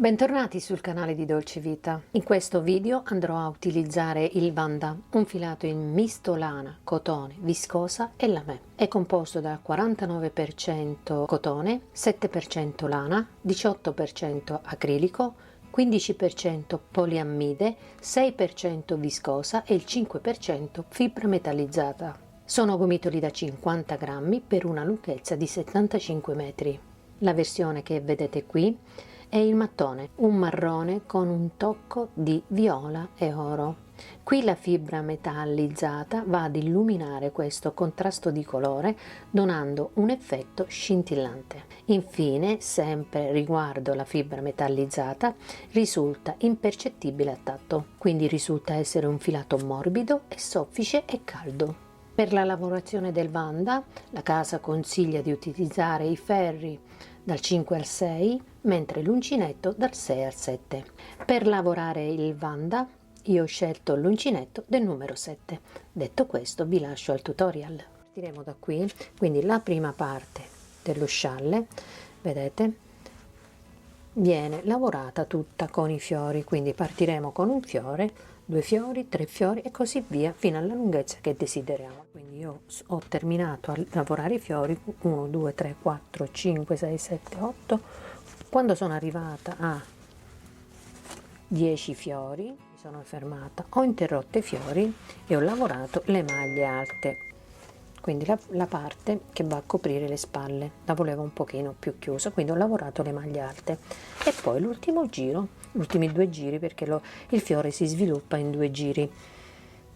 Bentornati sul canale di Dolce Vita. In questo video andrò a utilizzare il Vanda, un filato in misto lana, cotone, viscosa e lamè. È composto da 49% cotone, 7% lana, 18% acrilico, 15% poliammide, 6% viscosa e il 5% fibra metallizzata. Sono gomitoli da 50 grammi per una lunghezza di 75 metri. La versione che vedete qui è il mattone, un marrone con un tocco di viola e oro. Qui la fibra metallizzata va ad illuminare questo contrasto di colore, donando un effetto scintillante. Infine, sempre riguardo la fibra metallizzata, risulta impercettibile a tatto, quindi risulta essere un filato morbido e soffice e caldo. Per la lavorazione del Vanda, la casa consiglia di utilizzare i ferri dal 5 al 6, mentre l'uncinetto dal 6 al 7. Per lavorare il Vanda, io ho scelto l'uncinetto del numero 7. Detto questo, vi lascio al tutorial. Partiremo da qui, quindi la prima parte dello scialle, vedete, viene lavorata tutta con i fiori, quindi partiremo con un fiore, 2 fiori, 3 fiori e così via fino alla lunghezza che desideriamo. Quindi io ho terminato a lavorare i fiori 1 2 3 4 5 6 7 8. Quando sono arrivata a 10 fiori mi sono fermata, ho interrotto i fiori e ho lavorato le maglie alte, quindi la parte che va a coprire le spalle la volevo un pochino più chiusa, quindi ho lavorato le maglie alte e poi l'ultimo giro, gli ultimi 2 giri, perché il fiore si sviluppa in 2 giri,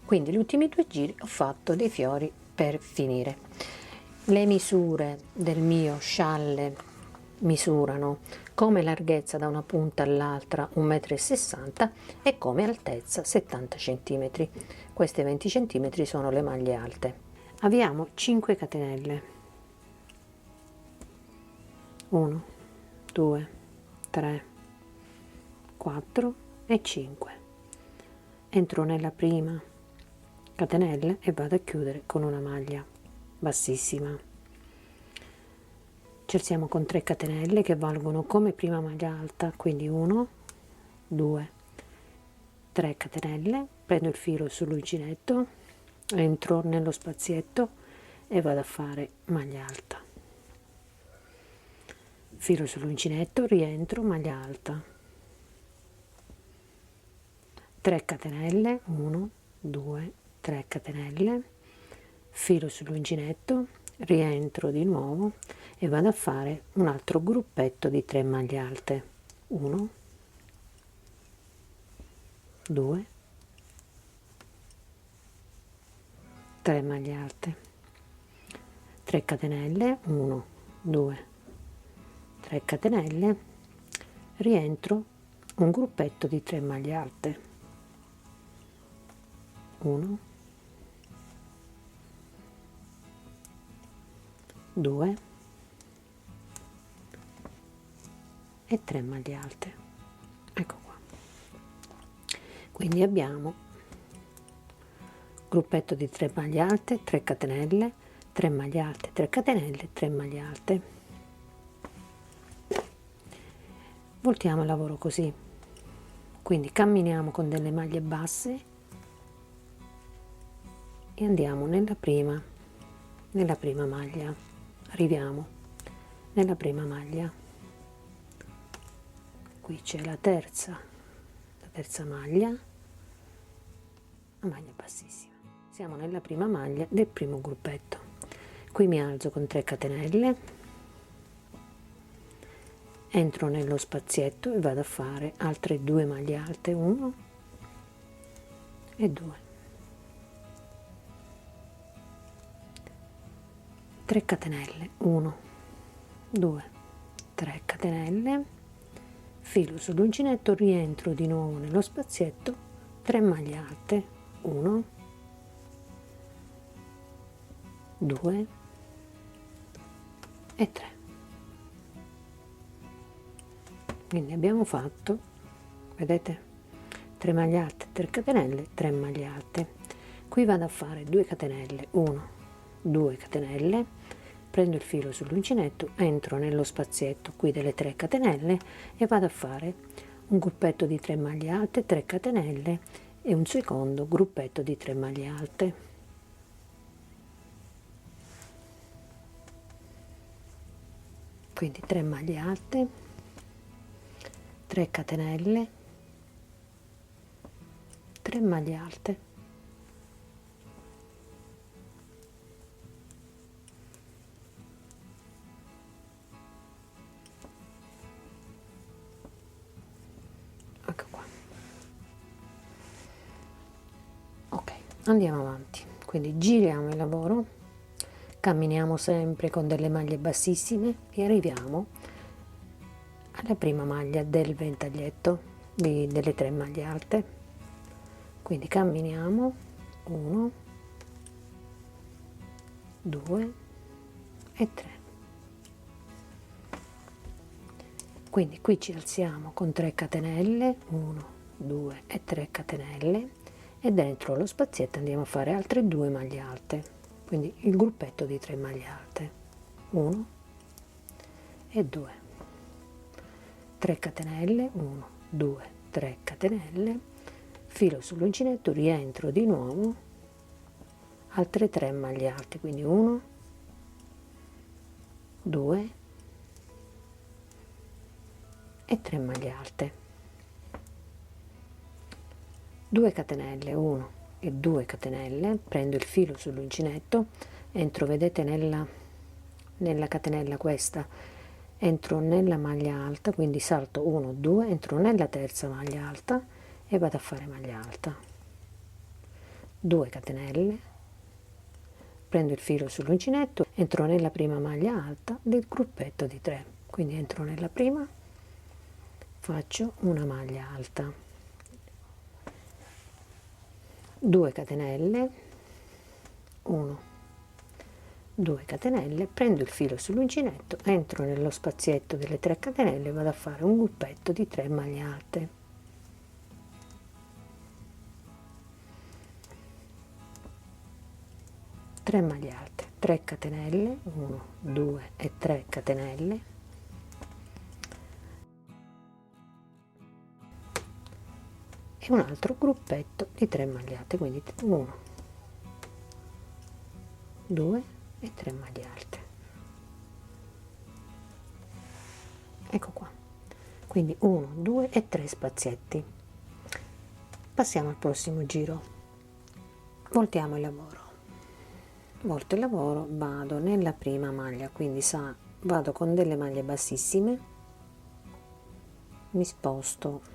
quindi gli ultimi 2 giri ho fatto dei fiori per finire. Le misure del mio scialle misurano come larghezza da una punta all'altra 1,60 m e come altezza 70 cm. Queste 20 cm sono le maglie alte. Avviamo 5 catenelle, 1 2 3 4 e 5. Entro nella prima catenella e vado a chiudere con una maglia bassissima. Ci alziamo con 3 catenelle che valgono come prima maglia alta, quindi 1 2 3 catenelle, prendo il filo sull'uncinetto, entro nello spazietto e vado a fare maglia alta, filo sull'uncinetto, rientro, maglia alta, 3 catenelle, 1 2 3 catenelle, filo sull'uncinetto, rientro di nuovo e vado a fare un altro gruppetto di 3 maglie alte, 1 2 3 maglie alte, 3 catenelle, 1 2 3 catenelle, rientro, un gruppetto di 3 maglie alte, 1 2 e 3 maglie alte. Ecco qua, quindi abbiamo gruppetto di 3 maglie alte, 3 catenelle, 3 maglie alte, 3 catenelle, 3 maglie alte. Voltiamo il lavoro così, quindi camminiamo con delle maglie basse e andiamo nella prima maglia, arriviamo nella prima maglia, qui c'è la terza maglia, a maglia bassissima, siamo nella prima maglia del primo gruppetto. Qui mi alzo con 3 catenelle, entro nello spazietto e vado a fare altre 2 maglie alte, 1 e 2, 3 catenelle, 1 2 3 catenelle, filo sull'uncinetto, rientro di nuovo nello spazietto, 3 maglie alte, 1 2 e 3. Quindi abbiamo fatto, vedete, 3 maglie alte, 3 catenelle, 3 maglie alte. Qui vado a fare 2 catenelle, 1 2 catenelle, prendo il filo sull'uncinetto, entro nello spazietto qui delle 3 catenelle e vado a fare un gruppetto di 3 maglie alte, 3 catenelle e un secondo gruppetto di 3 maglie alte. Quindi 3 maglie alte, 3 catenelle, 3 maglie alte, ecco qua. Ok, andiamo avanti, quindi giriamo il lavoro, camminiamo sempre con delle maglie bassissime e arriviamo alla prima maglia del ventaglietto delle 3 maglie alte. Quindi camminiamo 1, 2 e 3. Quindi qui ci alziamo con 3 catenelle, 1, 2 e 3 catenelle e dentro lo spazietto andiamo a fare altre 2 maglie alte, quindi il gruppetto di 3 maglie alte, 1 e 2, 3 catenelle, 1, 2, 3 catenelle, filo sull'uncinetto, rientro di nuovo, altre 3 maglie alte, quindi 1, 2 e 3 maglie alte, 2 catenelle, 1 e 2 catenelle, prendo il filo sull'uncinetto, entro, vedete, nella catenella questa, entro nella maglia alta, quindi salto 1, 2, entro nella terza maglia alta e vado a fare maglia alta, 2 catenelle, prendo il filo sull'uncinetto, entro nella prima maglia alta del gruppetto di 3, quindi entro nella prima, faccio una maglia alta, 2 catenelle, 1, 2 catenelle, prendo il filo sull'uncinetto, entro nello spazietto delle 3 catenelle e vado a fare un gruppetto di 3 maglie alte, tre maglie alte, 3 catenelle, 1, 2 e 3 catenelle, e un altro gruppetto di 3 maglie alte, quindi 1, 2 e 3 maglie alte, ecco qua, quindi 1, 2 e 3 spazietti. Passiamo al prossimo giro, voltiamo il lavoro, volto il lavoro, vado nella prima maglia, quindi vado con delle maglie bassissime, mi sposto,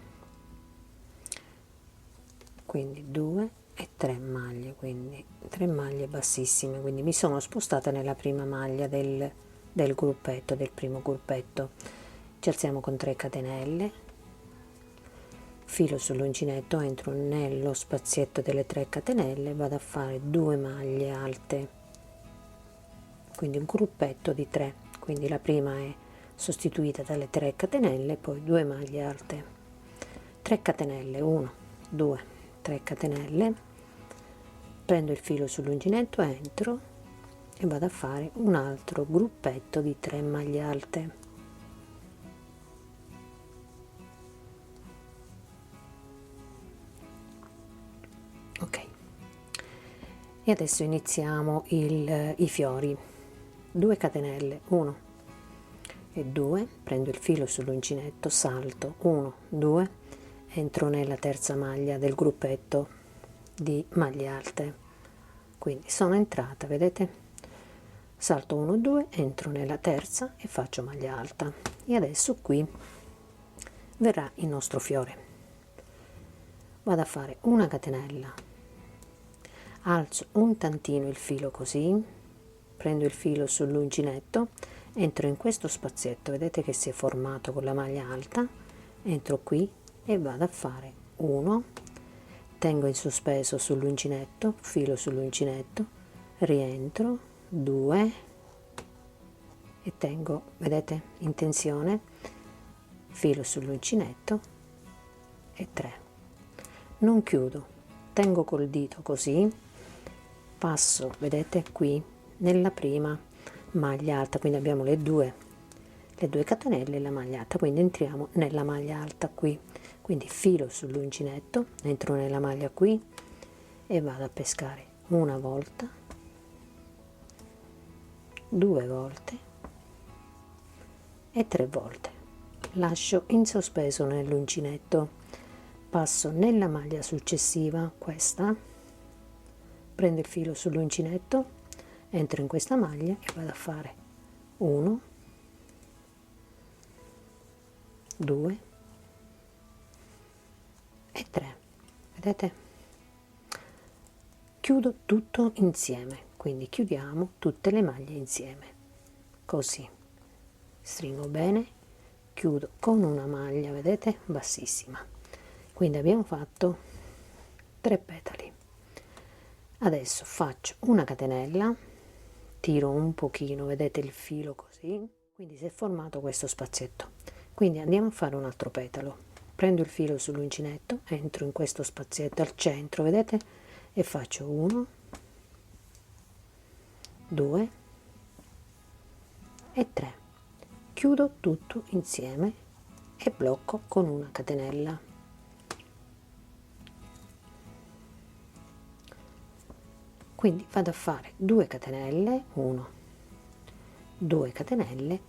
quindi 2 e 3 maglie, quindi 3 maglie bassissime, quindi mi sono spostata nella prima maglia del gruppetto, del primo gruppetto, ci alziamo con 3 catenelle, filo sull'uncinetto, entro nello spazietto delle 3 catenelle, vado a fare 2 maglie alte, quindi un gruppetto di 3, quindi la prima è sostituita dalle 3 catenelle, poi 2 maglie alte, 3 catenelle, 1, 2, 3 catenelle, prendo il filo sull'uncinetto, entro e vado a fare un altro gruppetto di 3 maglie alte, ok, e adesso iniziamo i fiori, 2 catenelle, 1 e 2, prendo il filo sull'uncinetto, salto 1, 2, entro nella terza maglia del gruppetto di maglie alte, quindi sono entrata, vedete, salto 1, 2, entro nella terza e faccio maglia alta, e adesso qui verrà il nostro fiore, vado a fare una catenella, alzo un tantino il filo così, prendo il filo sull'uncinetto, entro in questo spazietto, vedete che si è formato con la maglia alta, entro qui e vado a fare 1, tengo in sospeso sull'uncinetto, filo sull'uncinetto, rientro, 2 e tengo, vedete, in tensione, filo sull'uncinetto e 3, non chiudo, tengo col dito così, passo, vedete, qui nella prima maglia alta, quindi abbiamo le due catenelle e la maglia alta, quindi entriamo nella maglia alta qui, quindi filo sull'uncinetto, entro nella maglia qui e vado a pescare una volta, due volte e tre volte, lascio in sospeso nell'uncinetto, passo nella maglia successiva, questa, prendo il filo sull'uncinetto, entro in questa maglia e vado a fare 1, 2 e 3, vedete? Chiudo tutto insieme, quindi chiudiamo tutte le maglie insieme, così, stringo bene, chiudo con una maglia, vedete, bassissima, quindi abbiamo fatto 3 petali. Adesso faccio una catenella, tiro un pochino, vedete il filo così, quindi si è formato questo spazietto, quindi andiamo a fare un altro petalo, prendo il filo sull'uncinetto, entro in questo spazietto al centro, vedete, e faccio 1, 2 e 3, chiudo tutto insieme e blocco con una catenella. Quindi vado a fare 2 catenelle, 1, 2 catenelle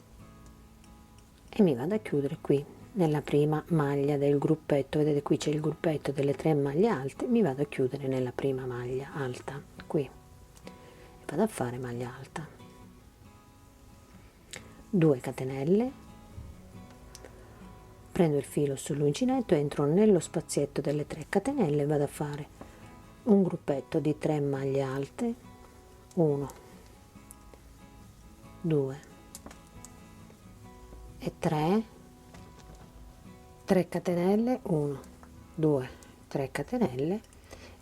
e mi vado a chiudere qui nella prima maglia del gruppetto, vedete qui c'è il gruppetto delle 3 maglie alte, mi vado a chiudere nella prima maglia alta qui e vado a fare maglia alta, 2 catenelle, prendo il filo sull'uncinetto, entro nello spazietto delle 3 catenelle e vado a fare un gruppetto di 3 maglie alte, 1, 2 e 3, 3 catenelle, 1, 2, 3 catenelle,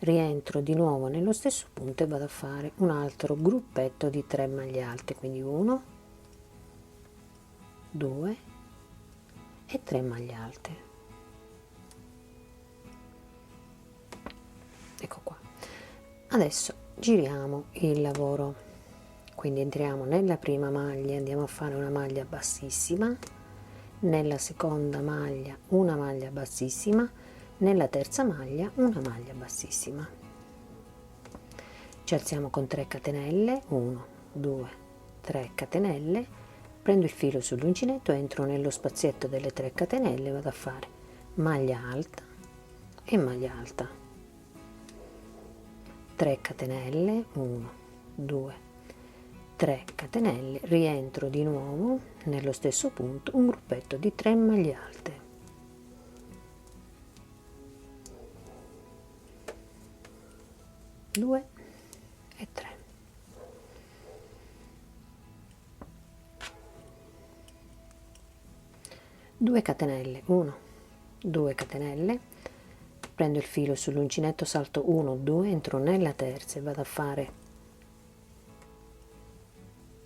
rientro di nuovo nello stesso punto e vado a fare un altro gruppetto di 3 maglie alte, quindi 1, 2 e 3 maglie alte. Ecco qua. Adesso giriamo il lavoro, quindi entriamo nella prima maglia, andiamo a fare una maglia bassissima, nella seconda maglia una maglia bassissima, nella terza maglia una maglia bassissima, ci alziamo con 3 catenelle, 1, 2, 3 catenelle, prendo il filo sull'uncinetto, entro nello spazietto delle 3 catenelle, vado a fare maglia alta e maglia alta, 3 catenelle, 1, 2, 3 catenelle, rientro di nuovo nello stesso punto, un gruppetto di 3 maglie alte, due e 3, due catenelle, 1, 2 catenelle, prendo il filo sull'uncinetto, salto 1, 2, entro nella terza e vado a fare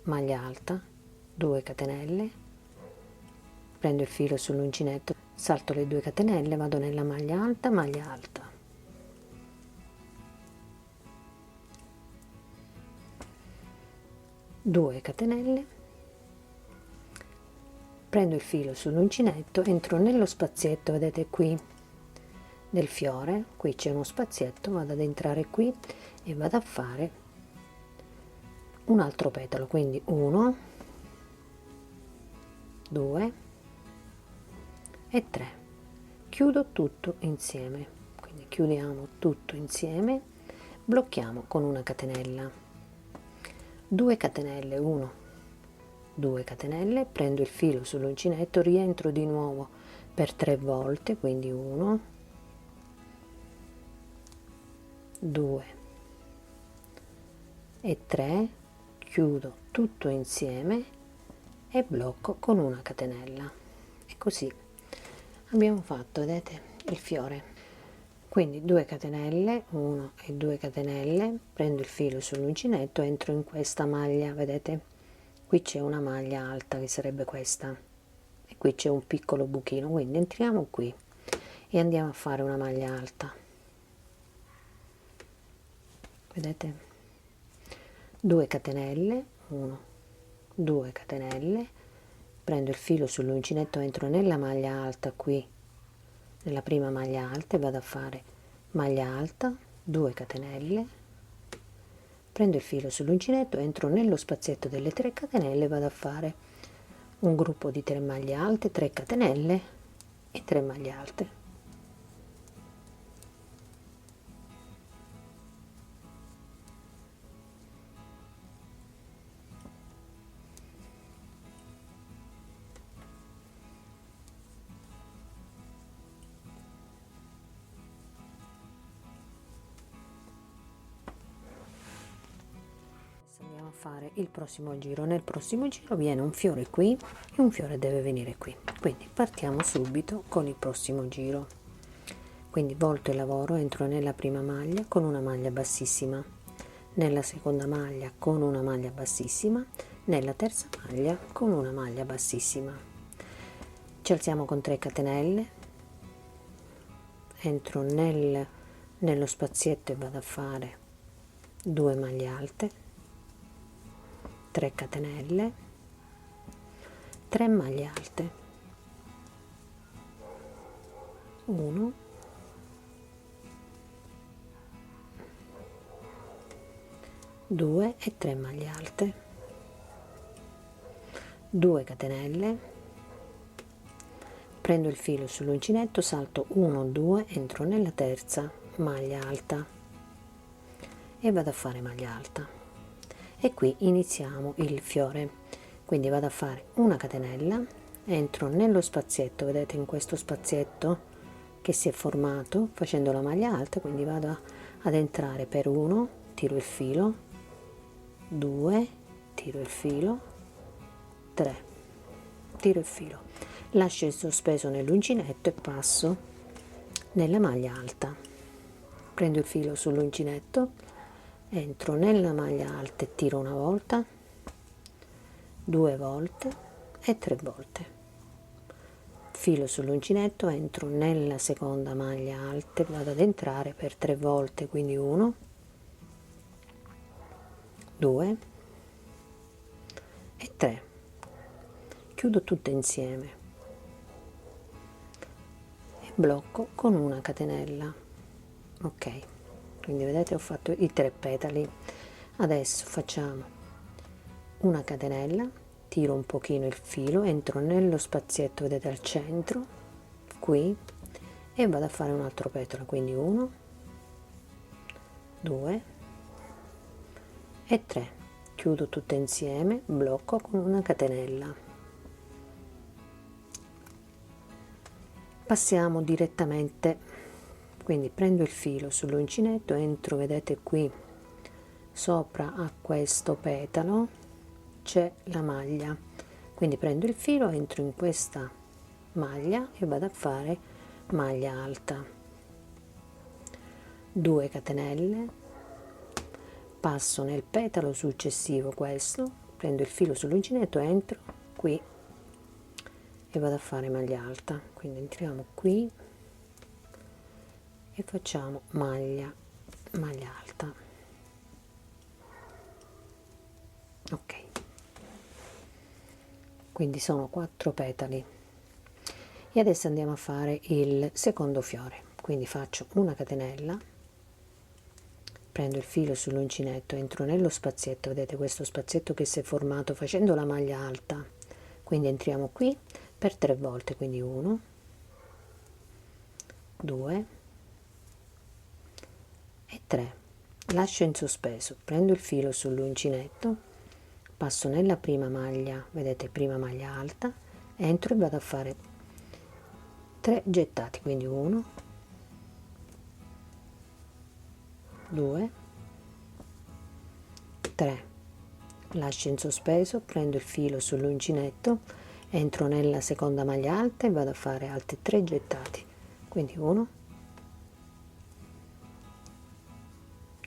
maglia alta, 2 catenelle, prendo il filo sull'uncinetto, salto le 2 catenelle, vado nella maglia alta, 2 catenelle, prendo il filo sull'uncinetto, entro nello spazietto, vedete qui del fiore, qui c'è uno spazietto, vado ad entrare qui e vado a fare un altro petalo, quindi 1, 2 e 3, chiudo tutto insieme, quindi chiudiamo tutto insieme, blocchiamo con una catenella, 2 catenelle, 1, 2 catenelle, prendo il filo sull'uncinetto, rientro di nuovo per 3 volte, quindi 1, 2 e 3, chiudo tutto insieme e blocco con una catenella e così abbiamo fatto, vedete, il fiore. Quindi 2 catenelle, 1 e 2 catenelle, prendo il filo sull'uncinetto, entro in questa maglia, vedete qui c'è una maglia alta che sarebbe questa e qui c'è un piccolo buchino, quindi entriamo qui e andiamo a fare una maglia alta, vedete, 2 catenelle, 1, 2 catenelle, prendo il filo sull'uncinetto, entro nella maglia alta qui, nella prima maglia alta, e vado a fare maglia alta, 2 catenelle, prendo il filo sull'uncinetto, entro nello spazietto delle 3 catenelle, vado a fare un gruppo di 3 maglie alte, 3 catenelle e 3 maglie alte. Andiamo a fare il prossimo giro. Nel prossimo giro viene un fiore qui e un fiore deve venire qui, quindi partiamo subito con il prossimo giro. Quindi volto il lavoro, entro nella prima maglia con una maglia bassissima, nella seconda maglia con una maglia bassissima, nella terza maglia con una maglia bassissima, ci alziamo con 3 catenelle, entro nello spazietto e vado a fare 2 maglie alte, 3 catenelle, 3 maglie alte, 1, 2 e 3 maglie alte, 2 catenelle, prendo il filo sull'uncinetto, salto 1, 2, entro nella terza maglia alta e vado a fare maglia alta, e qui iniziamo il fiore. Quindi vado a fare una catenella, entro nello spazietto, vedete in questo spazietto che si è formato facendo la maglia alta, quindi vado ad entrare per 1, tiro il filo, 2, tiro il filo, 3, tiro il filo, lascio il sospeso nell'uncinetto e passo nella maglia alta, prendo il filo sull'uncinetto, entro nella maglia alta e tiro una volta, 2 volte e 3 volte, filo sull'uncinetto, entro nella seconda maglia alta e vado ad entrare per 3 volte, quindi 1, 2 e 3, chiudo tutte insieme e blocco con una catenella. Ok, quindi vedete ho fatto i 3 petali. Adesso facciamo una catenella, tiro un pochino il filo, entro nello spazietto, vedete al centro qui, e vado a fare un altro petalo, quindi 1, 2 e 3, chiudo tutte insieme, blocco con una catenella. Passiamo direttamente, quindi prendo il filo sull'uncinetto, entro, vedete qui sopra a questo petalo c'è la maglia, quindi prendo il filo, entro in questa maglia e vado a fare maglia alta, 2 catenelle, passo nel petalo successivo, questo, prendo il filo sull'uncinetto, entro qui e vado a fare maglia alta, quindi entriamo qui e facciamo maglia alta. Ok, quindi sono 4 petali e adesso andiamo a fare il secondo fiore. Quindi faccio una catenella, prendo il filo sull'uncinetto, entro nello spazietto, vedete questo spazietto che si è formato facendo la maglia alta, quindi entriamo qui per 3 volte, quindi 1, 2 e 3, lascio in sospeso, prendo il filo sull'uncinetto, passo nella prima maglia, vedete prima maglia alta, entro e vado a fare 3 gettati, quindi 1, 2, 3, lascio in sospeso, prendo il filo sull'uncinetto, entro nella seconda maglia alta e vado a fare altri 3 gettati, quindi 1,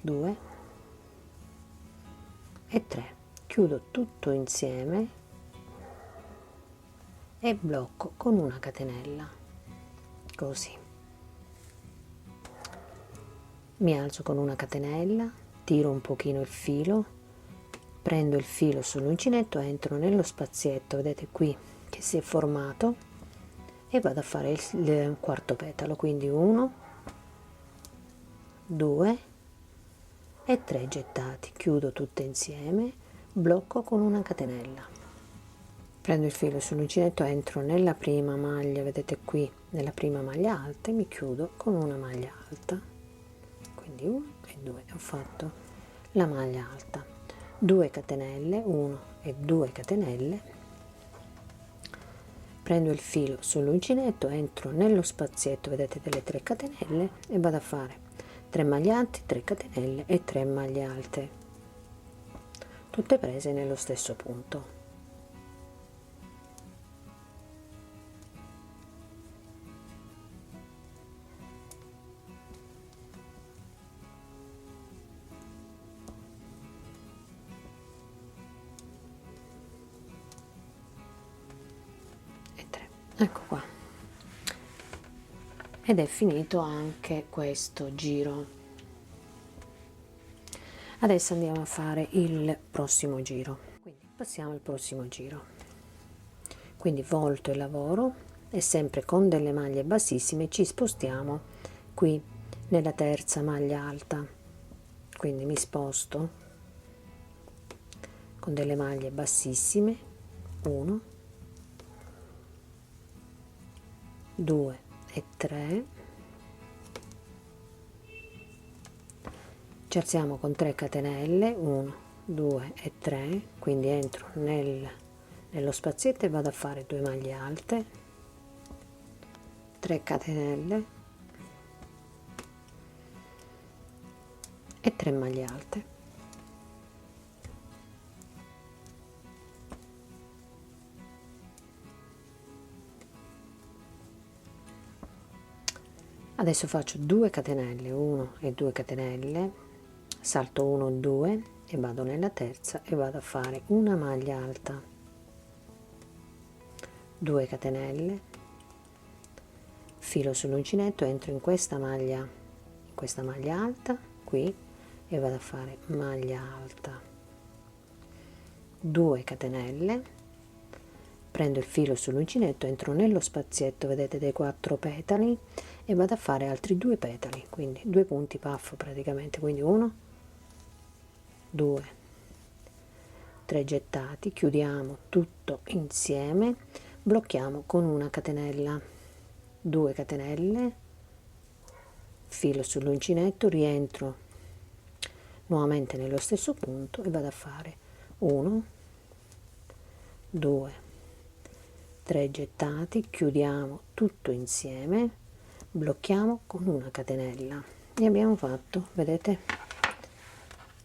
2 e 3, chiudo tutto insieme e blocco con una catenella, così, mi alzo con una catenella, tiro un pochino il filo, prendo il filo sull'uncinetto, entro nello spazietto, vedete qui che si è formato, e vado a fare il quarto petalo, quindi 1, 2 e 3 gettati, chiudo tutte insieme, blocco con una catenella, prendo il filo sull'uncinetto, entro nella prima maglia, vedete qui nella prima maglia alta, e mi chiudo con una maglia alta, quindi 1 e 2, ho fatto la maglia alta, 2 catenelle, 1 e 2 catenelle, prendo il filo sull'uncinetto, entro nello spazietto, vedete, delle 3 catenelle, e vado a fare 3 maglie alte, 3 catenelle e 3 maglie alte, tutte prese nello stesso punto. E 3, ecco qua, ed è finito anche questo giro. Adesso andiamo a fare il prossimo giro, quindi passiamo al prossimo giro, quindi volto e lavoro, e sempre con delle maglie bassissime ci spostiamo qui nella terza maglia alta, quindi mi sposto con delle maglie bassissime, 1, 2 e 3, ci alziamo con 3 catenelle, 1, 2 e 3, quindi entro nello spazietto e vado a fare 2 maglie alte, 3 catenelle e 3 maglie alte. Adesso faccio 2 catenelle, 1 e 2 catenelle, salto 1, 2 e vado nella terza e vado a fare una maglia alta, 2 catenelle, filo sull'uncinetto, entro in questa maglia alta qui e vado a fare maglia alta, 2 catenelle, prendo il filo sull'uncinetto, entro nello spazietto, vedete, dei 4 petali, e vado a fare altri 2 petali, quindi 2 punti puff praticamente, quindi 1, 2, 3 gettati, chiudiamo tutto insieme, blocchiamo con una catenella, 2 catenelle, filo sull'uncinetto, rientro nuovamente nello stesso punto e vado a fare 1, 2, 3 gettati, chiudiamo tutto insieme, blocchiamo con una catenella, e abbiamo fatto, vedete,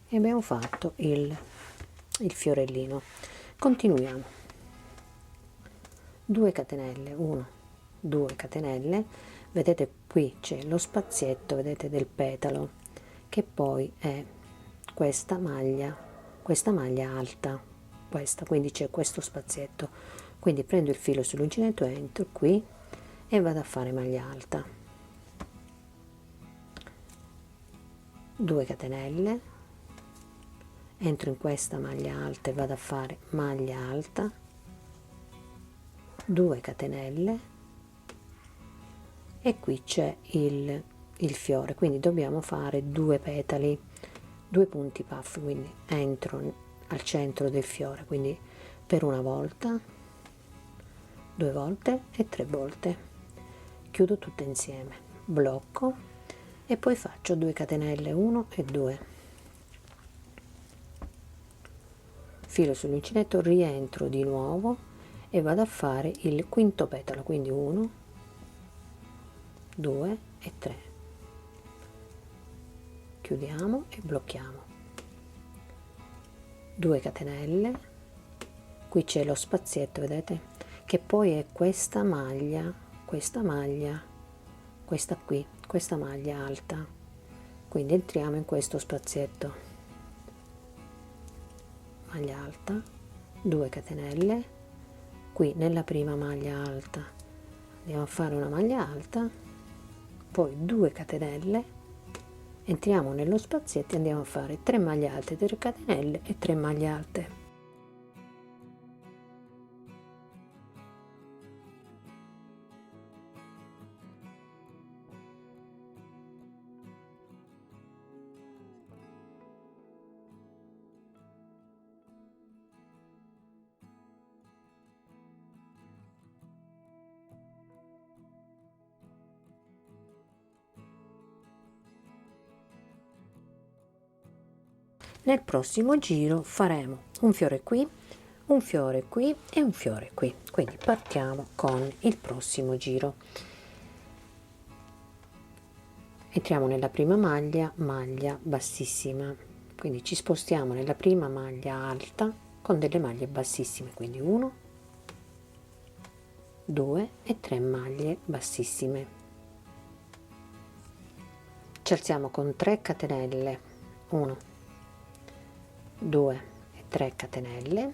e abbiamo fatto il fiorellino. Continuiamo, 2 catenelle, 1, 2 catenelle, vedete qui c'è lo spazietto, vedete, del petalo, che poi è questa maglia alta, questa, quindi c'è questo spazietto, quindi prendo il filo sull'uncinetto, entro qui e vado a fare maglia alta, 2 catenelle, entro in questa maglia alta e vado a fare maglia alta, 2 catenelle, e qui c'è il fiore, quindi dobbiamo fare 2 petali, 2 punti puff, quindi entro al centro del fiore, quindi per una volta, 2 volte e 3 volte, chiudo tutte insieme, blocco e poi faccio 2 catenelle, 1 e 2, filo sull'uncinetto, rientro di nuovo e vado a fare il quinto petalo, quindi 1, 2 e 3, chiudiamo e blocchiamo, 2 catenelle, qui c'è lo spazietto, vedete, che poi è questa maglia, questa qui, questa maglia alta, quindi entriamo in questo spazietto, maglia alta, 2 catenelle, qui nella prima maglia alta andiamo a fare una maglia alta, poi 2 catenelle, Entriamo nello spazietto e andiamo a fare 3 maglie alte, 3 catenelle e 3 maglie alte. Nel prossimo giro faremo un fiore qui, un fiore qui e un fiore qui. Quindi partiamo con il prossimo giro. Entriamo nella prima maglia, maglia bassissima, quindi ci spostiamo nella prima maglia alta con delle maglie bassissime, quindi 1, 2 e 3 maglie bassissime. Ci alziamo con 3 catenelle, 1, 2 e 3 catenelle,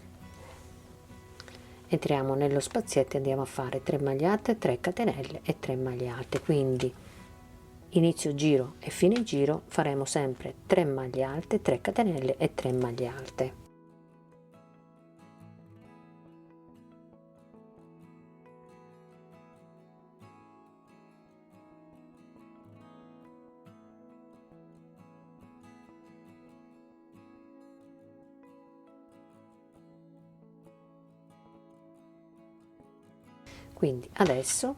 entriamo nello spazietto e andiamo a fare 3 maglie alte, 3 catenelle e 3 maglie alte. Quindi inizio giro e fine giro faremo sempre 3 maglie alte, 3 catenelle e 3 maglie alte. Quindi adesso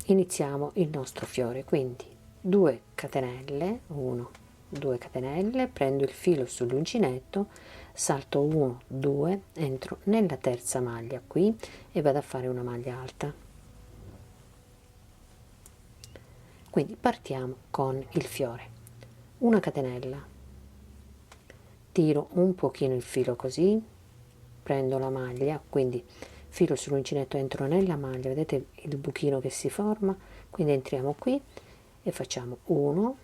iniziamo il nostro fiore, quindi 2 catenelle, 1, 2 catenelle, prendo il filo sull'uncinetto, salto 1, 2, entro nella terza maglia qui e vado a fare una maglia alta. Quindi partiamo con il fiore, una catenella, tiro un pochino il filo così, prendo la maglia, quindi filo sull'uncinetto, entro nella maglia, vedete il buchino che si forma, quindi entriamo qui e facciamo 1,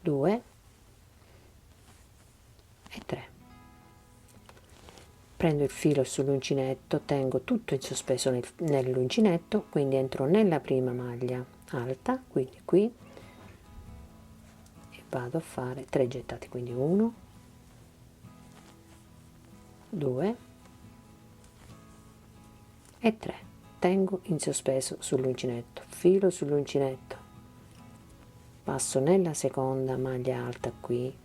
2 e 3. Prendo il filo sull'uncinetto, tengo tutto in sospeso nell'uncinetto, quindi entro nella prima maglia alta, quindi qui, e vado a fare 3 gettati, quindi 1, 2 e 3. Tengo in sospeso sull'uncinetto, filo sull'uncinetto, passo nella seconda maglia alta qui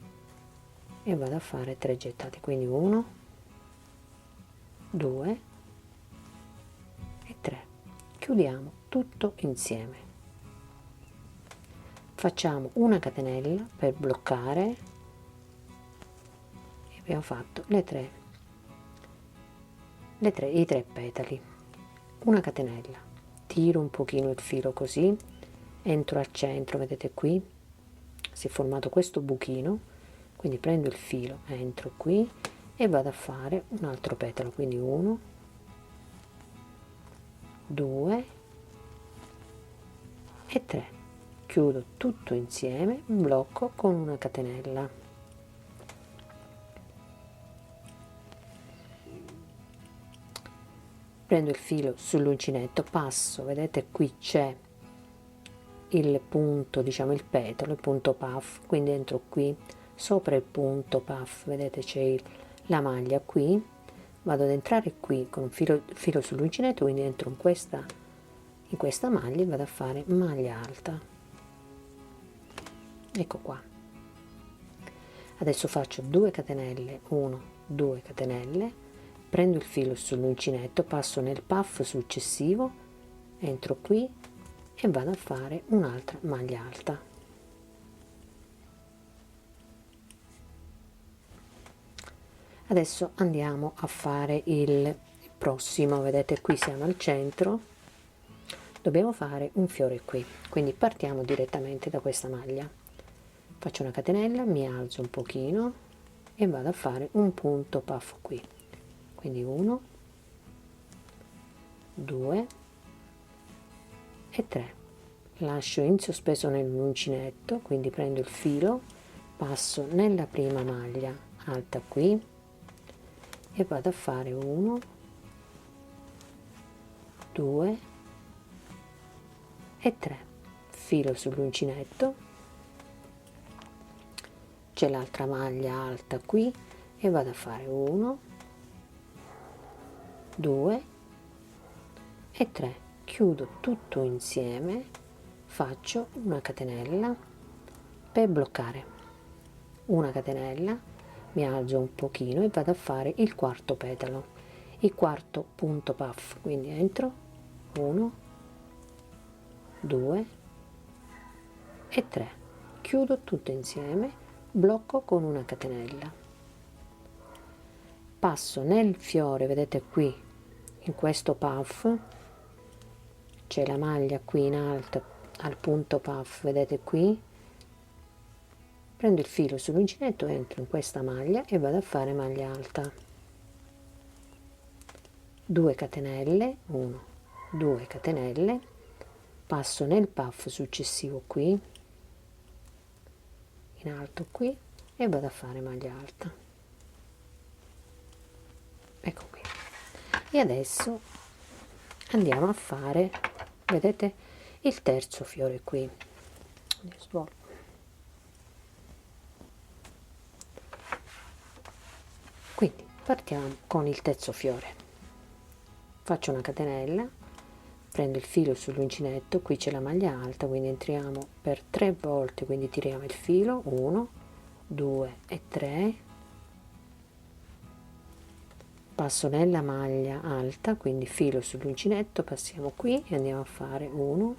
e vado a fare 3 gettati, quindi 1, 2 e 3. Chiudiamo tutto insieme, facciamo una catenella per bloccare e abbiamo fatto i 3 petali, una catenella, tiro un pochino il filo così, entro al centro, vedete qui si è formato questo buchino, quindi prendo il filo, entro qui e vado a fare un altro petalo, quindi 1, 2 e 3. Chiudo tutto insieme, blocco con una catenella. Prendo il filo sull'uncinetto, passo, vedete qui c'è il punto, diciamo il petalo, il punto puff, quindi entro qui sopra il punto puff, vedete c'è la maglia qui, vado ad entrare qui con un filo sull'uncinetto, quindi entro in questa maglia e vado a fare maglia alta. Ecco qua. Adesso faccio 2 catenelle, 1, 2 catenelle, prendo il filo sull'uncinetto, passo nel puff successivo, entro qui e vado a fare un'altra maglia alta. Adesso andiamo a fare il prossimo, vedete qui siamo al centro, dobbiamo fare un fiore qui, quindi partiamo direttamente da questa maglia, faccio una catenella, mi alzo un pochino e vado a fare un punto puff qui, quindi 1, 2 e 3. Lascio in sospeso nell'uncinetto, quindi prendo il filo, passo nella prima maglia alta qui e vado a fare 1, 2 e 3, filo sull'uncinetto, c'è l'altra maglia alta qui e vado a fare 1, 2 e 3, chiudo tutto insieme, faccio una catenella per bloccare, una catenella, mi alzo un pochino e vado a fare il quarto petalo, il quarto punto puff, quindi entro 1, 2 e 3, chiudo tutto insieme, blocco con una catenella, passo nel fiore, vedete qui in questo puff c'è la maglia qui in alto al punto puff, vedete qui, prendo il filo sull'uncinetto, entro in questa maglia e vado a fare maglia alta, 2 catenelle, 1, 2 catenelle, passo nel puff successivo qui in alto qui e vado a fare maglia alta, ecco qui. E adesso andiamo a fare, vedete, il terzo fiore qui, quindi partiamo con il terzo fiore, faccio una catenella, prendo il filo sull'uncinetto, qui c'è la maglia alta, quindi entriamo per 3 volte, quindi tiriamo il filo, 1, 2 e 3, passo nella maglia alta, quindi filo sull'uncinetto, passiamo qui e andiamo a fare 1,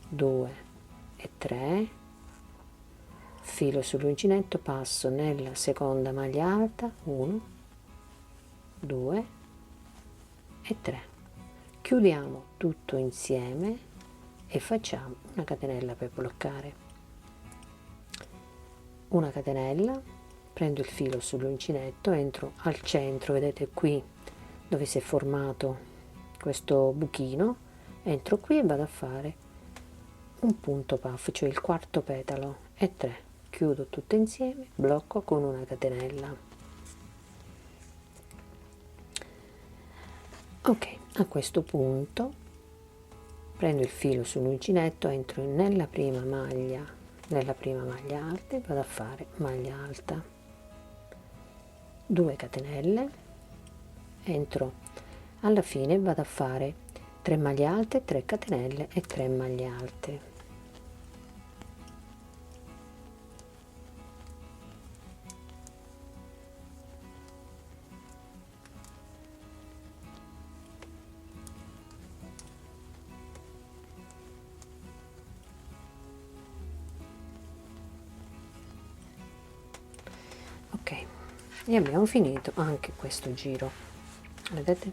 2 e 3, filo sull'uncinetto, passo nella seconda maglia alta, 1, 2 e 3, chiudiamo tutto insieme e facciamo una catenella per bloccare, una catenella, prendo il filo sull'uncinetto, entro al centro, vedete qui dove si è formato questo buchino, entro qui e vado a fare un punto puff, cioè il quarto petalo, e 3, chiudo tutto insieme, blocco con una catenella. Ok, a questo punto prendo il filo sull'uncinetto, entro nella prima maglia alta e vado a fare maglia alta, 2 catenelle, entro alla fine e vado a fare 3 maglie alte, 3 catenelle e 3 maglie alte. Ok, e abbiamo finito anche questo giro, vedete?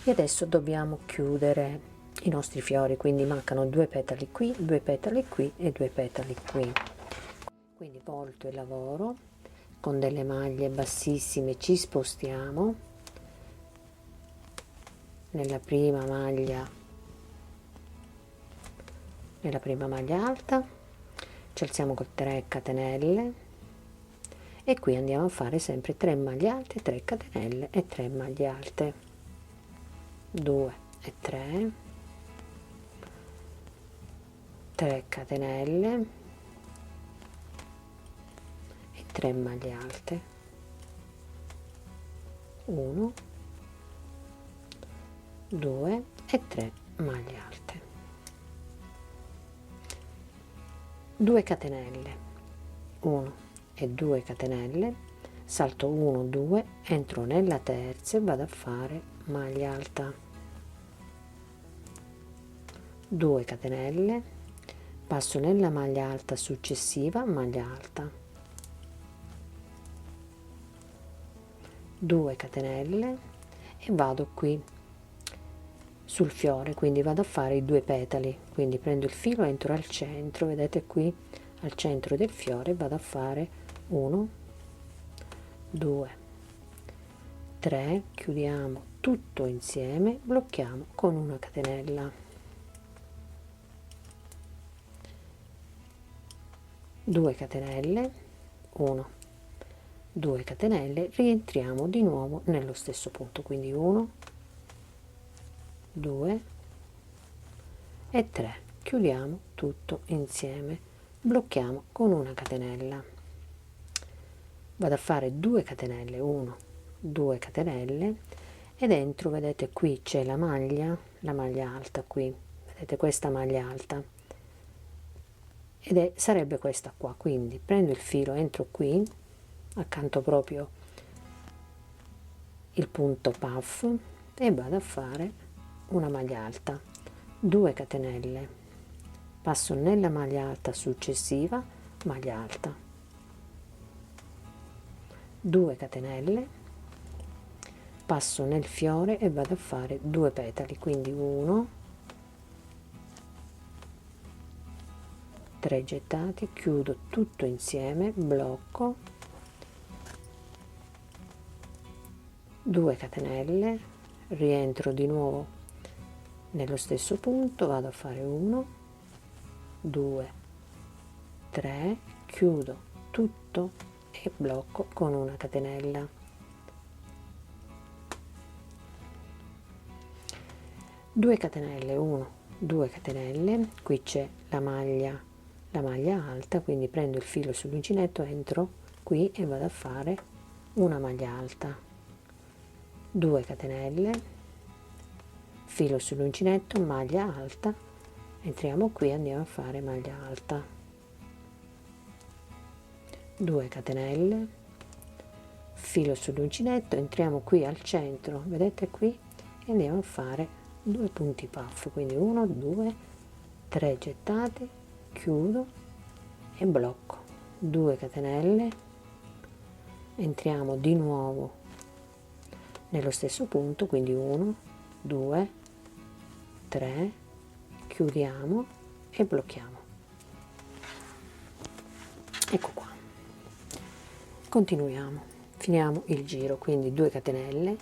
E adesso dobbiamo chiudere i nostri fiori, quindi mancano 2 petali qui, 2 petali qui e 2 petali qui, quindi volto il lavoro con delle maglie bassissime, ci spostiamo nella prima maglia alta, ci alziamo con 3 catenelle e qui andiamo a fare sempre 3 maglie alte, 3 catenelle e 3 maglie alte, 2 e 3, 3 catenelle e 3 maglie alte, 1, 2 e 3 maglie alte, 2 catenelle, 1 e 2 catenelle, salto 1, 2, entro nella terza e vado a fare maglia alta, 2 catenelle, passo nella maglia alta successiva, maglia alta, 2 catenelle e vado qui sul fiore, quindi vado a fare i 2 petali, quindi prendo il filo, entro al centro, vedete qui al centro del fiore, vado a fare 1, 2, 3, chiudiamo tutto insieme, blocchiamo con una catenella, 2 catenelle, 1, 2 catenelle, rientriamo di nuovo nello stesso punto, quindi 1, 2, e 3, chiudiamo tutto insieme, blocchiamo con una catenella, vado a fare 2 catenelle, 1, 2 catenelle, e dentro vedete qui c'è la maglia alta, qui vedete questa maglia alta, ed sarebbe questa qua, quindi prendo il filo, entro qui accanto proprio il punto puff e vado a fare una maglia alta, 2 catenelle, passo nella maglia alta successiva, maglia alta, 2 catenelle, passo nel fiore e vado a fare 2 petali, quindi 1, 3 gettati, chiudo tutto insieme, blocco, 2 catenelle, rientro di nuovo nello stesso punto, vado a fare 1, 2, 3, chiudo tutto e blocco con una catenella, 2 catenelle, 1, 2 catenelle, qui c'è la maglia alta, quindi prendo il filo sull'uncinetto, entro qui e vado a fare una maglia alta, 2 catenelle, filo sull'uncinetto, maglia alta, entriamo qui e andiamo a fare maglia alta, 2 catenelle, filo sull'uncinetto, entriamo qui al centro, vedete qui, e andiamo a fare 2 punti puff, quindi 1, 2, 3 gettati, chiudo e blocco, 2 catenelle, entriamo di nuovo nello stesso punto, quindi 1, 2, 3, chiudiamo e blocchiamo, ecco qua, continuiamo, finiamo il giro, quindi 2 catenelle,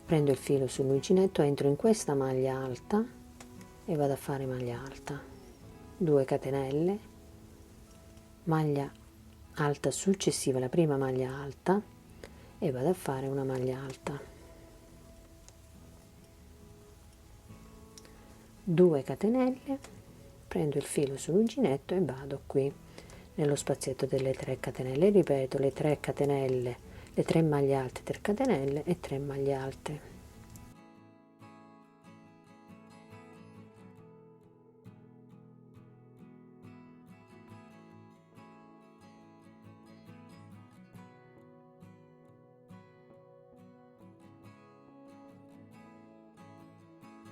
prendo il filo sull'uncinetto, entro in questa maglia alta e vado a fare maglia alta, 2 catenelle, maglia alta successiva, la prima maglia alta, e vado a fare una maglia alta, 2 catenelle, prendo il filo sull'uncinetto e vado qui nello spazietto delle 3 catenelle, ripeto le 3 catenelle, le 3 maglie alte, 3 catenelle e 3 maglie alte.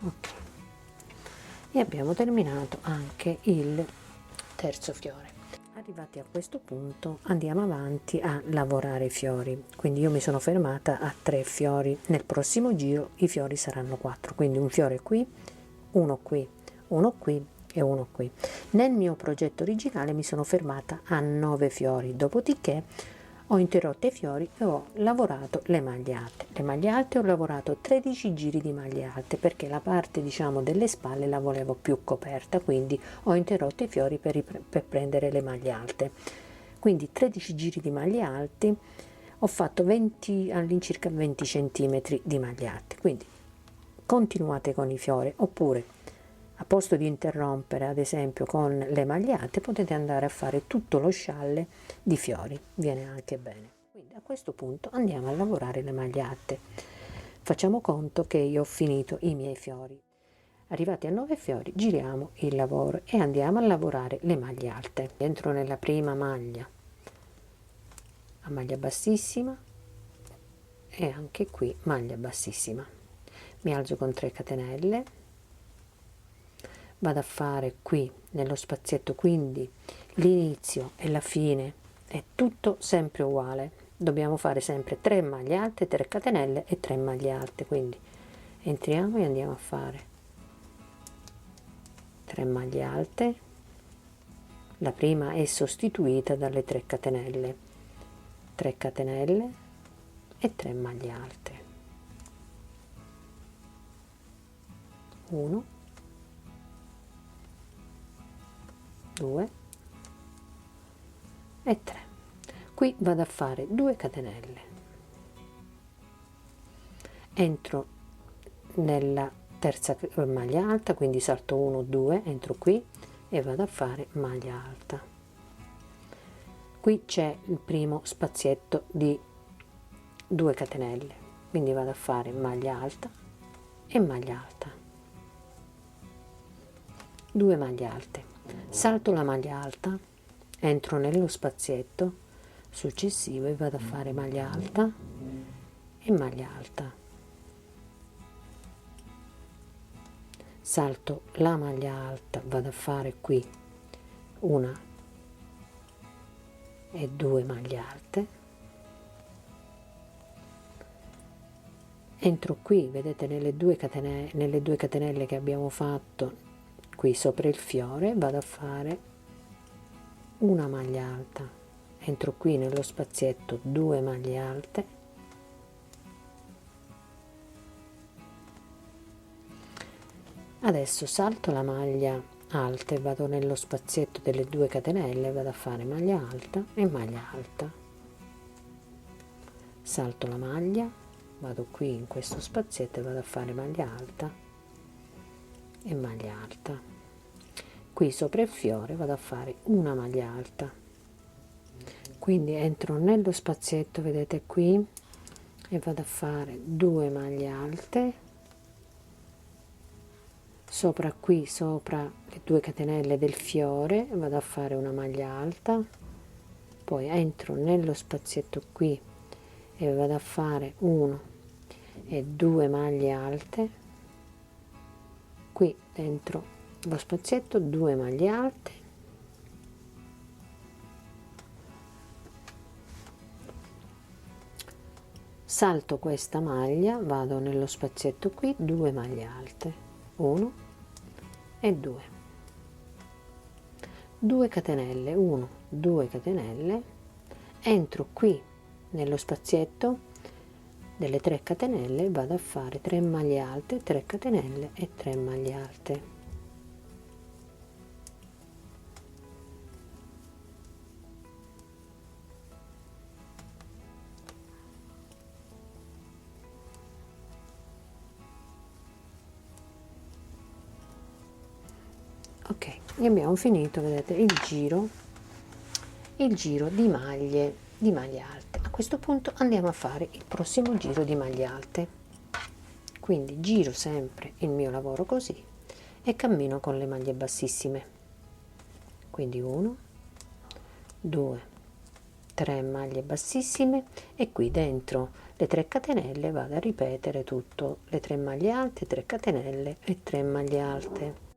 Ok, e abbiamo terminato anche il terzo fiore. Arrivati a questo punto andiamo avanti a lavorare i fiori, quindi io mi sono fermata a 3 fiori, nel prossimo giro i fiori saranno 4, quindi un fiore qui, uno qui, uno qui e uno qui. Nel mio progetto originale mi sono fermata a 9 fiori, dopodiché ho interrotto i fiori e ho lavorato le maglie alte. Le maglie alte ho lavorato 13 giri di maglie alte perché la parte diciamo delle spalle la volevo più coperta, quindi ho interrotto i fiori per prendere le maglie alte. Quindi 13 giri di maglie alte, ho fatto 20 all'incirca 20 centimetri di maglie alte, quindi continuate con i fiori, oppure a posto di interrompere ad esempio con le maglie alte potete andare a fare tutto lo scialle di fiori, viene anche bene. Quindi a questo punto andiamo a lavorare le maglie alte. Facciamo conto che io ho finito i miei fiori, arrivati a 9 fiori giriamo il lavoro e andiamo a lavorare le maglie alte. Entro nella prima maglia a maglia bassissima e anche qui maglia bassissima, mi alzo con 3 catenelle, vado a fare qui nello spazietto, quindi l'inizio e la fine è tutto sempre uguale, dobbiamo fare sempre 3 maglie alte, 3 catenelle e 3 maglie alte, quindi entriamo e andiamo a fare 3 maglie alte, la prima è sostituita dalle 3 catenelle, 3 catenelle e 3 maglie alte, 1, 2 e 3. Qui vado a fare 2 catenelle, entro nella terza maglia alta, quindi salto 1 2, entro qui e vado a fare maglia alta. Qui c'è il primo spazietto di 2 catenelle, quindi vado a fare maglia alta e maglia alta, 2 maglie alte, salto la maglia alta, entro nello spazietto successivo e vado a fare maglia alta e maglia alta, salto la maglia alta, vado a fare qui una e 2 maglie alte, entro qui, vedete, nelle due catenelle che abbiamo fatto qui sopra il fiore, vado a fare una maglia alta, entro qui nello spazietto 2 maglie alte, adesso salto la maglia alta e vado nello spazietto delle 2 catenelle, vado a fare maglia alta e maglia alta, salto la maglia, vado qui in questo spazietto e vado a fare maglia alta e maglia alta, qui sopra il fiore vado a fare una maglia alta, quindi entro nello spazietto, vedete qui, e vado a fare 2 maglie alte, sopra qui, sopra le 2 catenelle del fiore vado a fare una maglia alta, poi entro nello spazietto qui e vado a fare 1 e 2 maglie alte, qui dentro lo spazietto 2 maglie alte, salto questa maglia, vado nello spazietto qui, 2 maglie alte, 1 e 2, 2 catenelle, 1 2 catenelle, entro qui nello spazietto delle 3 catenelle, vado a fare 3 maglie alte, 3 catenelle e 3 maglie alte, ok, e abbiamo finito, vedete, il giro di maglie alte. A questo punto andiamo a fare il prossimo giro di maglie alte, quindi giro sempre il mio lavoro così e cammino con le maglie bassissime, quindi 1 2 3 maglie bassissime e qui dentro le 3 catenelle vado a ripetere tutto, le 3 maglie alte, 3 catenelle e 3 maglie alte.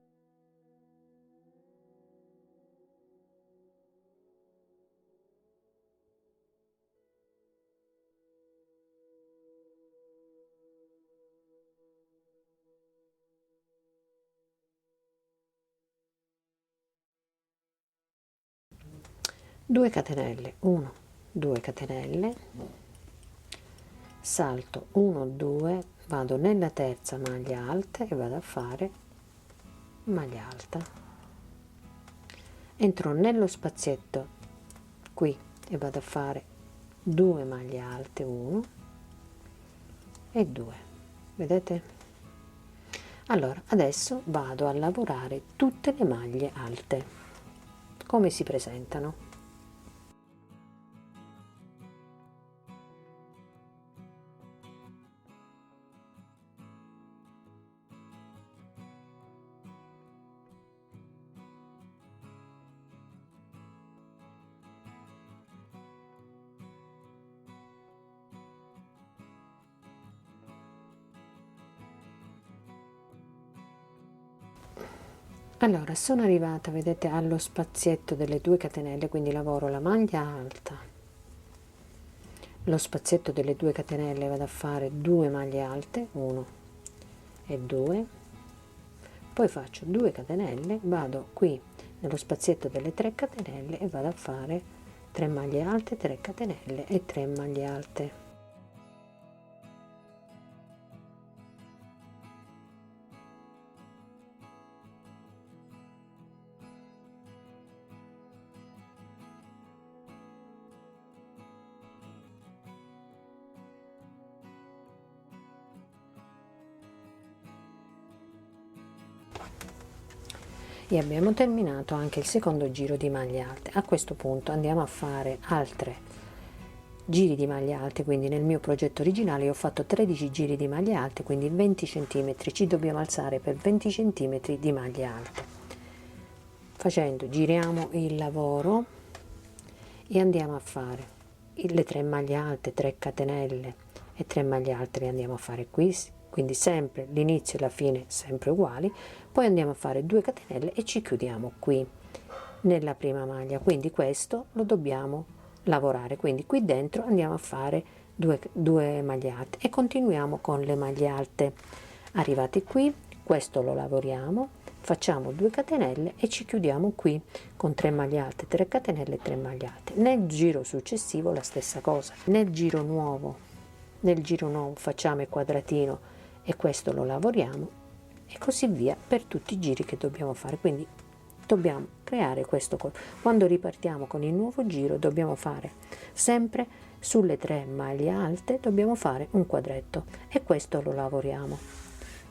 Due catenelle, 1 2 catenelle, salto 1 2, vado nella terza maglia alta e vado a fare maglia alta, entro nello spazietto qui e vado a fare 2 maglie alte, 1 e 2, vedete? Allora adesso vado a lavorare tutte le maglie alte come si presentano. Allora sono arrivata, vedete, allo spazietto delle 2 catenelle, quindi lavoro la maglia alta, lo spazietto delle 2 catenelle, vado a fare 2 maglie alte, 1 e 2, poi faccio 2 catenelle, vado qui nello spazietto delle 3 catenelle e vado a fare 3 maglie alte, 3 catenelle e 3 maglie alte. e abbiamo terminato anche il secondo giro di maglie alte. A questo punto andiamo a fare altre giri di maglie alte, quindi nel mio progetto originale io ho fatto 13 giri di maglie alte, quindi 20 cm, ci dobbiamo alzare per 20 cm di maglie alte. Facendo, giriamo il lavoro e andiamo a fare le 3 maglie alte, 3 catenelle e 3 maglie alte le andiamo a fare qui, quindi sempre l'inizio e la fine sempre uguali, poi andiamo a fare 2 catenelle e ci chiudiamo qui nella prima maglia, quindi questo lo dobbiamo lavorare, quindi qui dentro andiamo a fare 2 maglie alte e continuiamo con le maglie alte. Arrivati qui, questo lo lavoriamo, facciamo 2 catenelle e ci chiudiamo qui con 3 maglie alte, 3 catenelle e 3 maglie alte. Nel giro successivo la stessa cosa, nel giro nuovo facciamo il quadratino e questo lo lavoriamo e così via per tutti i giri che dobbiamo fare. Quindi dobbiamo creare questo, quando ripartiamo con il nuovo giro dobbiamo fare sempre sulle 3 maglie alte, dobbiamo fare un quadretto e questo lo lavoriamo,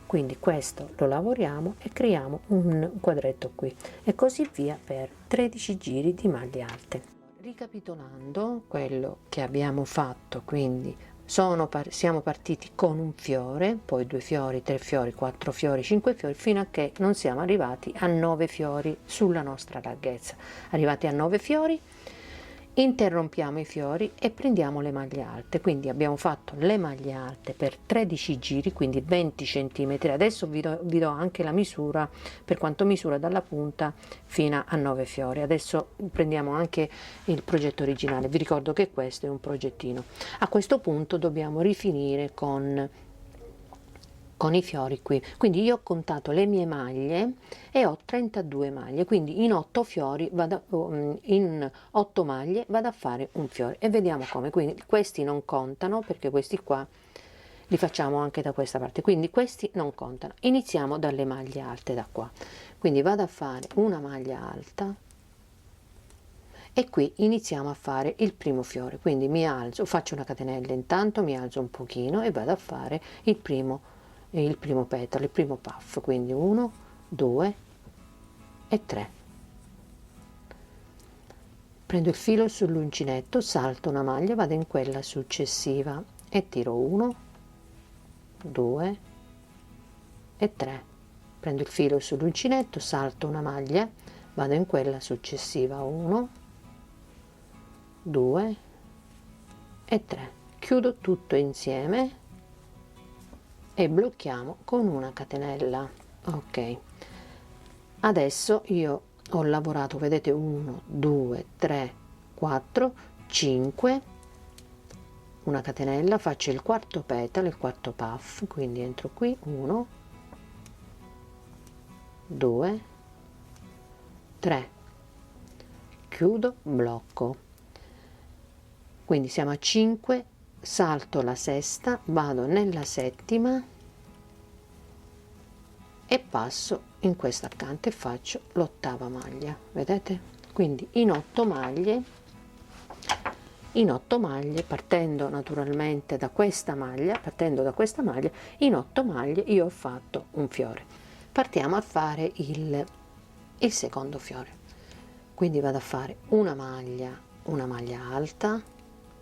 quindi questo lo lavoriamo e creiamo un quadretto qui e così via per 13 giri di maglie alte. Ricapitolando quello che abbiamo fatto, quindi siamo partiti con un fiore, poi 2 fiori, 3 fiori, 4 fiori, 5 fiori, fino a che non siamo arrivati a 9 fiori sulla nostra larghezza. Arrivati a 9 fiori interrompiamo i fiori e prendiamo le maglie alte, quindi abbiamo fatto le maglie alte per 13 giri, quindi 20 cm. Adesso vi do anche la misura per quanto misura dalla punta fino a 9 fiori. Adesso prendiamo anche il progetto originale, vi ricordo che questo è un progettino. A questo punto dobbiamo rifinire con i fiori qui, quindi io ho contato le mie maglie e ho 32 maglie, quindi in 8 fiori in 8 maglie vado a fare un fiore e vediamo come. Quindi questi non contano perché questi qua li facciamo anche da questa parte, quindi questi non contano. Iniziamo dalle maglie alte da qua, quindi vado a fare una maglia alta e qui iniziamo a fare il primo fiore, quindi mi alzo, faccio una catenella, intanto mi alzo un pochino e vado a fare il primo petalo, il primo puff, quindi 1, 2 e 3. Prendo il filo sull'uncinetto, salto una maglia, vado in quella successiva e tiro 1, 2 e 3. Prendo il filo sull'uncinetto, salto una maglia, vado in quella successiva 1, 2 e 3. Chiudo tutto insieme e blocchiamo con una catenella. Ok, adesso io ho lavorato, vedete, 1 2 3 4 5, una catenella, faccio il quarto petalo, il quarto puff, quindi entro qui 1 2 3, chiudo, blocco, quindi siamo a 5, salto la sesta, vado nella settima e passo in questa accanto e faccio l'ottava maglia, vedete? Quindi in 8 maglie, partendo naturalmente da questa maglia, in 8 maglie io ho fatto un fiore. Partiamo a fare il secondo fiore, quindi vado a fare una maglia alta,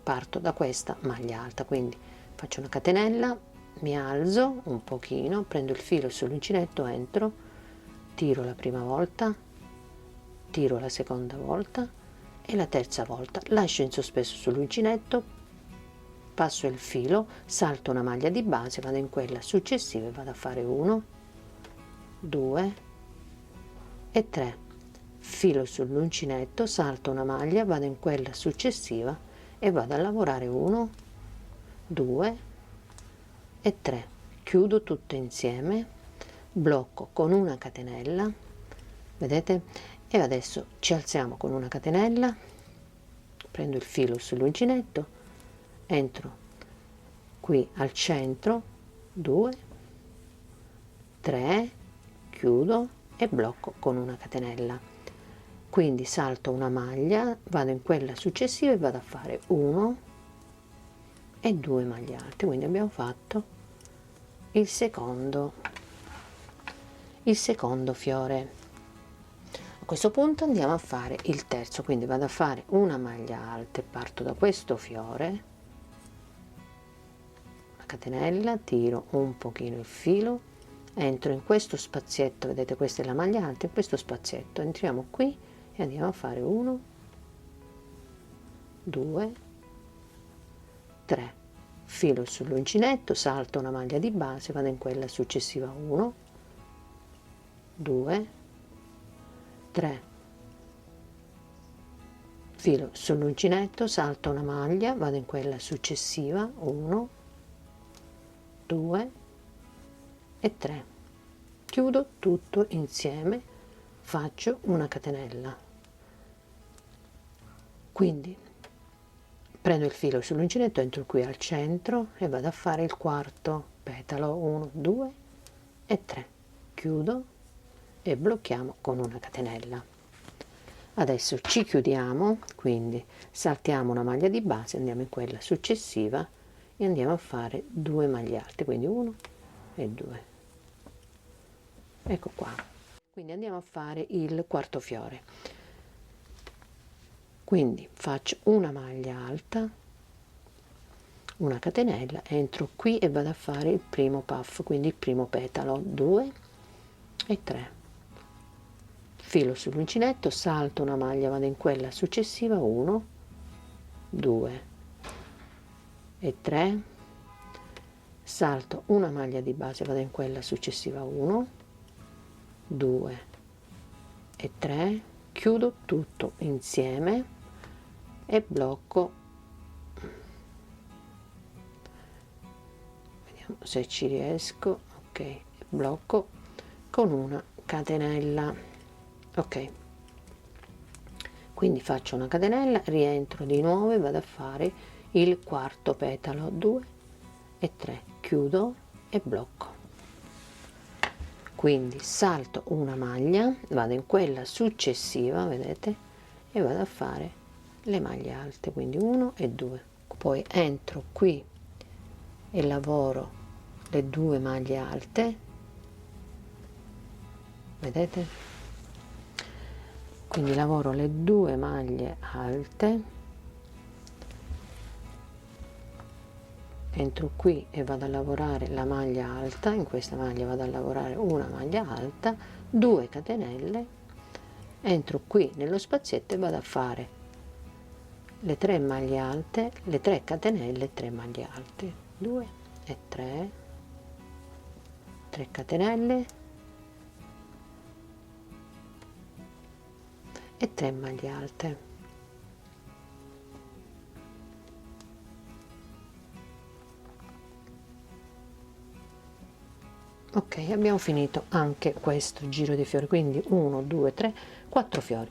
parto da questa maglia alta, quindi faccio una catenella, mi alzo un pochino, prendo il filo sull'uncinetto, entro, tiro la prima volta, tiro la seconda volta e la terza volta, lascio in sospeso sull'uncinetto, passo il filo, salto una maglia di base, vado in quella successiva e vado a fare 1 2 e 3, filo sull'uncinetto, salto una maglia, vado in quella successiva e vado a lavorare 1 2 e 3, chiudo tutto insieme, blocco con una catenella, vedete, e adesso ci alziamo con una catenella, prendo il filo sull'uncinetto, entro qui al centro, 2 3, chiudo e blocco con una catenella, quindi salto una maglia, vado in quella successiva e vado a fare 1 e 2 maglie alte, quindi abbiamo fatto il secondo fiore. questo punto andiamo a fare il terzo, quindi vado a fare una maglia alta e parto da questo fiore, una catenella, tiro un pochino il filo, entro in questo spazietto, vedete questa è la maglia alta, in questo spazietto entriamo qui e andiamo a fare 1, 2, 3, filo sull'uncinetto, salto una maglia di base, vado in quella successiva, 1, 2, 3, filo sull'uncinetto, salto una maglia, vado in quella successiva, 1, 2 e 3, chiudo tutto insieme, faccio una catenella, quindi prendo il filo sull'uncinetto, entro qui al centro e vado a fare il quarto petalo, 1, 2 e 3, chiudo e blocchiamo con una catenella. Adesso ci chiudiamo, quindi saltiamo una maglia di base, andiamo in quella successiva e andiamo a fare 2 maglie alte, quindi 1 e 2, ecco qua. Quindi andiamo a fare il quarto fiore, quindi faccio una maglia alta, una catenella, entro qui e vado a fare il primo puff, quindi il primo petalo, 2 e 3, filo sull'uncinetto, salto una maglia, vado in quella successiva, 1, 2 e 3, salto una maglia di base, vado in quella successiva, 1, 2 e 3, chiudo tutto insieme e blocco, vediamo se ci riesco, ok, blocco con una catenella, ok, quindi faccio una catenella, rientro di nuovo e vado a fare il quarto petalo, 2 e 3, chiudo e blocco, quindi salto una maglia, vado in quella successiva, vedete, e vado a fare le maglie alte, quindi 1 e 2, poi entro qui e lavoro le 2 maglie alte, vedete, quindi lavoro le 2 maglie alte, entro qui e vado a lavorare la maglia alta, in questa maglia vado a lavorare una maglia alta, 2 catenelle, entro qui nello spazietto e vado a fare le 3 maglie alte, le 3 catenelle, 3 maglie alte, 2 e 3, 3 catenelle e 3 maglie alte. Ok, abbiamo finito anche questo giro di fiori, quindi 1, 2, 3, 4 fiori.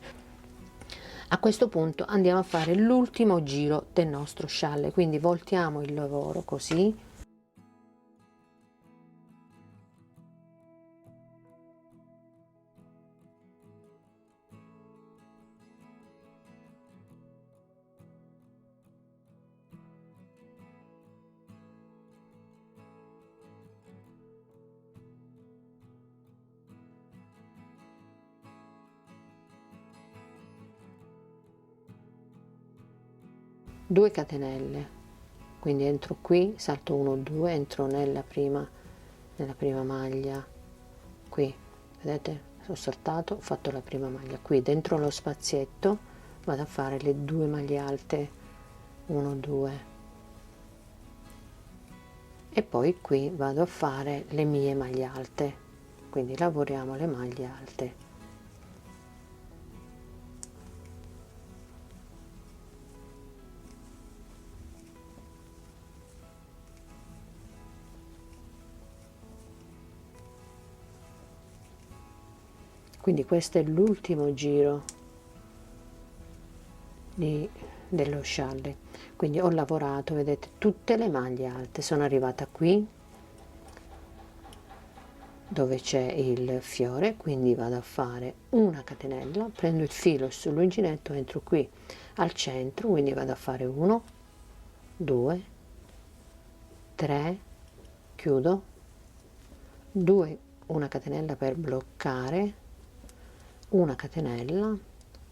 A questo punto andiamo a fare l'ultimo giro del nostro scialle, quindi voltiamo il lavoro così, due catenelle, quindi entro qui, salto 1, 2, entro nella prima maglia, qui, vedete, ho saltato, ho fatto la prima maglia, qui dentro lo spazietto vado a fare le 2 maglie alte, 1, 2, e poi qui vado a fare le mie maglie alte, quindi lavoriamo le maglie alte. Quindi questo è l'ultimo giro dello scialle, quindi ho lavorato, vedete, tutte le maglie alte, sono arrivata qui dove c'è il fiore, quindi vado a fare una catenella, prendo il filo sull'uncinetto, entro qui al centro, quindi vado a fare 1, 2, 3, chiudo, 2, una catenella per bloccare, una catenella,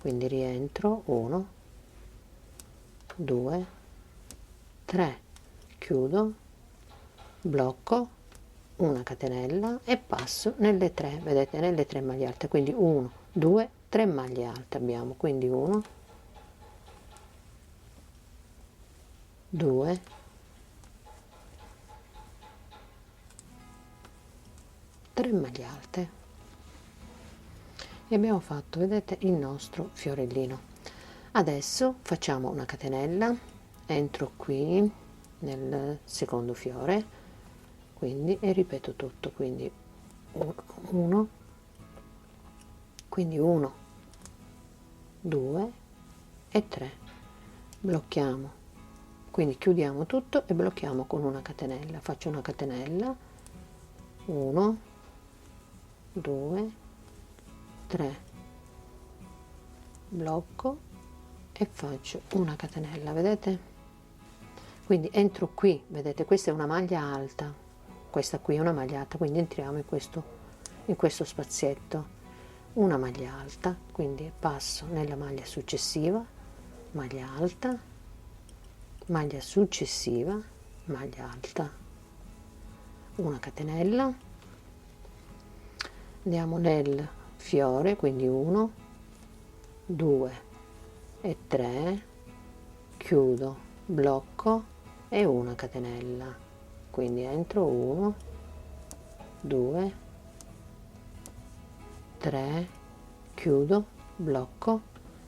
quindi rientro 1 2 3, chiudo, blocco, una catenella e passo nelle 3, vedete, nelle 3 maglie alte, quindi 1 2 3 maglie alte abbiamo, quindi 1 2 3 maglie alte e abbiamo fatto, vedete, il nostro fiorellino. Adesso facciamo una catenella, entro qui nel secondo fiore, quindi, e ripeto tutto, quindi 1 quindi 1 2 e 3, blocchiamo, quindi chiudiamo tutto e blocchiamo con una catenella. Faccio una catenella, 1 2 3, blocco e faccio una catenella, vedete, quindi entro qui, vedete, questa è una maglia alta, questa qui è una maglia alta, quindi entriamo in questo spazietto, una maglia alta, quindi passo nella maglia successiva, maglia alta, maglia successiva, maglia alta, una catenella, andiamo nel fiore, quindi 1 2 e 3, chiudo, blocco e una catenella, quindi entro 1 2 3, chiudo, blocco,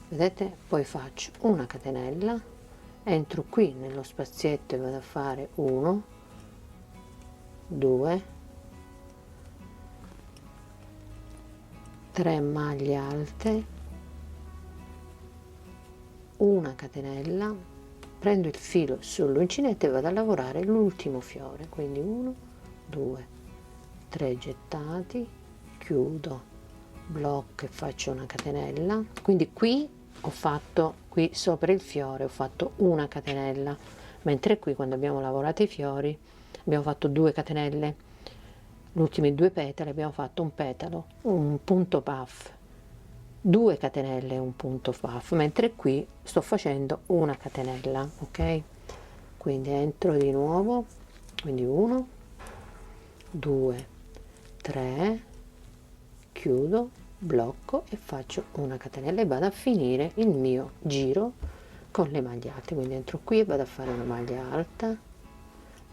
vedete, poi faccio una catenella, entro qui nello spazietto e vado a fare 1 2 3 maglie alte, una catenella, prendo il filo sull'uncinetto e vado a lavorare l'ultimo fiore, quindi 1 2 3 gettati, chiudo, blocco e faccio una catenella, quindi qui ho fatto, qui sopra il fiore ho fatto una catenella, mentre qui quando abbiamo lavorato i fiori abbiamo fatto 2 catenelle, gli ultimi 2 petali abbiamo fatto un petalo, un punto puff, 2 catenelle e un punto puff, mentre qui sto facendo una catenella, ok, quindi entro di nuovo, quindi 1 2 3, chiudo, blocco e faccio una catenella e vado a finire il mio giro con le maglie alte, quindi entro qui e vado a fare una maglia alta,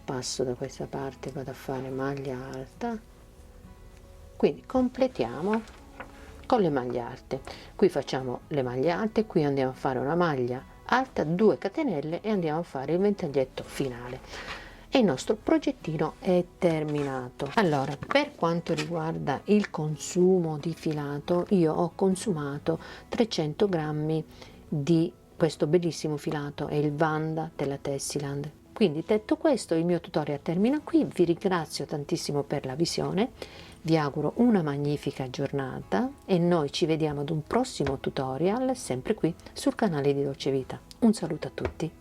passo da questa parte, vado a fare maglia alta, quindi completiamo con le maglie alte. Qui facciamo le maglie alte, qui andiamo a fare una maglia alta, 2 catenelle e andiamo a fare il ventaglietto finale e il nostro progettino è terminato. Allora, per quanto riguarda il consumo di filato, io ho consumato 300 grammi di questo bellissimo filato, è il Vanda della Tessiland. Quindi detto questo, il mio tutorial termina qui, vi ringrazio tantissimo per la visione, vi auguro una magnifica giornata e noi ci vediamo ad un prossimo tutorial sempre qui sul canale di Dolce Vita. Un saluto a tutti.